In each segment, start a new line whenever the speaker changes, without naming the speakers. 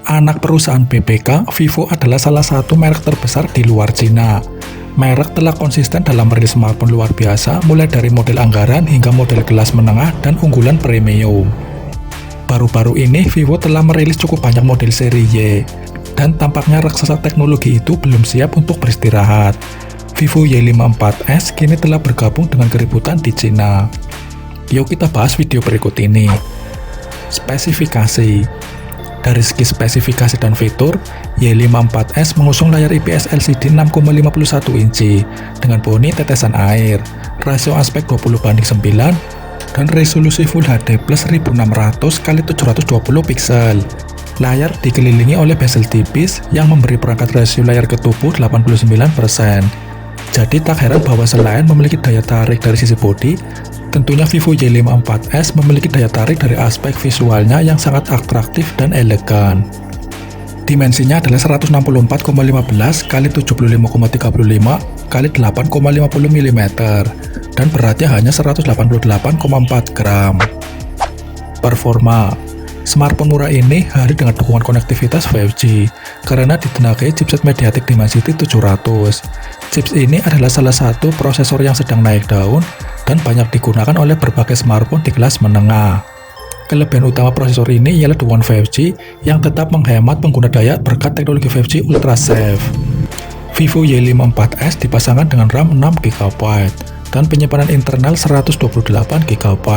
Anak perusahaan BBK, Vivo adalah salah satu merek terbesar di luar Cina. Merek telah konsisten dalam merilis smartphone luar biasa, mulai dari model anggaran hingga model kelas menengah dan unggulan premium. Baru-baru ini, Vivo telah merilis cukup banyak model seri Y, dan tampaknya raksasa teknologi itu belum siap untuk beristirahat. Vivo Y54s kini telah bergabung dengan keributan di Cina. Yuk kita bahas video berikut ini. Spesifikasi. Dari segi spesifikasi dan fitur, Y54s mengusung layar IPS LCD 6,51 inci dengan boni tetesan air, rasio aspek 20:9, dan resolusi Full HD plus 1600x720 piksel. Layar dikelilingi oleh bezel tipis yang memberi perangkat rasio layar ke tubuh 89%. Jadi tak heran bahwa selain memiliki daya tarik dari sisi bodi, tentunya Vivo Y54s memiliki daya tarik dari aspek visualnya yang sangat atraktif dan elegan. Dimensinya adalah 164,15x75,35x8,50 mm dan beratnya hanya 188,4 gram. Performa. Smartphone murah ini hadir dengan dukungan konektivitas 5G karena ditenagai chipset MediaTek Dimensity 700. Chips ini adalah salah satu prosesor yang sedang naik daun dan banyak digunakan oleh berbagai smartphone di kelas menengah. Kelebihan utama prosesor ini ialah dukungan 5G yang tetap menghemat pengguna daya berkat teknologi 5G Ultra Safe. Vivo Y54s dipasangkan dengan RAM 6GB dan penyimpanan internal 128GB.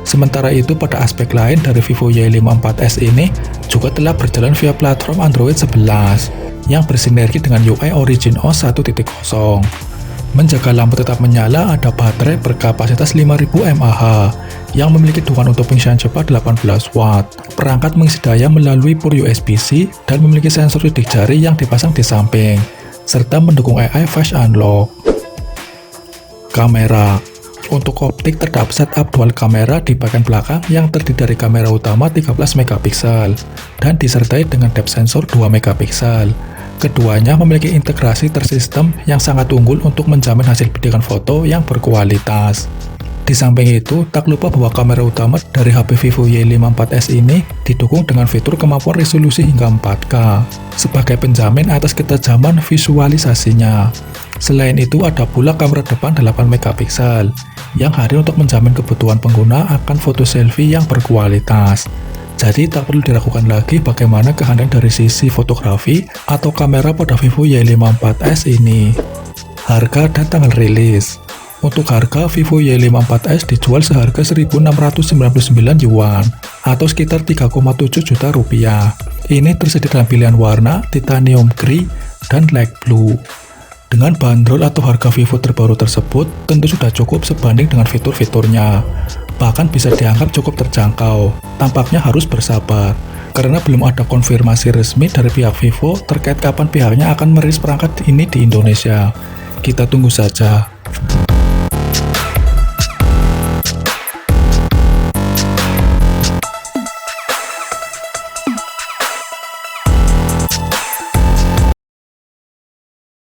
Sementara itu, pada aspek lain dari Vivo Y54s ini juga telah berjalan via platform Android 11 yang bersinergi dengan UI Origin OS 1.0. Menjaga lampu tetap menyala, ada baterai berkapasitas 5000 mAh yang memiliki dukungan untuk pengisian cepat 18 watt. Perangkat mengisi daya melalui port USB-C dan memiliki sensor sidik jari yang dipasang di samping, serta mendukung AI Face Unlock. Kamera. Untuk optik terdapat setup dual kamera di bagian belakang yang terdiri dari kamera utama 13 megapiksel dan disertai dengan depth sensor 2 megapiksel. Keduanya memiliki integrasi tersistem yang sangat unggul untuk menjamin hasil bidikan foto yang berkualitas. Di samping itu, tak lupa bahwa kamera utama dari HP Vivo Y54s ini didukung dengan fitur kemampuan resolusi hingga 4K sebagai penjamin atas ketajaman visualisasinya. Selain itu, ada pula kamera depan 8 megapiksel yang hadir untuk menjamin kebutuhan pengguna akan foto selfie yang berkualitas. Jadi tak perlu diragukan lagi bagaimana keahlian dari sisi fotografi atau kamera pada Vivo Y54s ini. Harga dan tanggal rilis. Untuk harga, Vivo Y54s dijual seharga 1.699 yuan atau sekitar 3,7 juta rupiah. Ini tersedia dalam pilihan warna titanium grey dan light blue. Dengan bandrol atau harga Vivo terbaru tersebut, tentu sudah cukup sebanding dengan fitur-fiturnya. Bahkan bisa dianggap cukup terjangkau. Tampaknya harus bersabar, karena belum ada konfirmasi resmi dari pihak Vivo terkait kapan pihaknya akan merilis perangkat ini di Indonesia. Kita tunggu saja.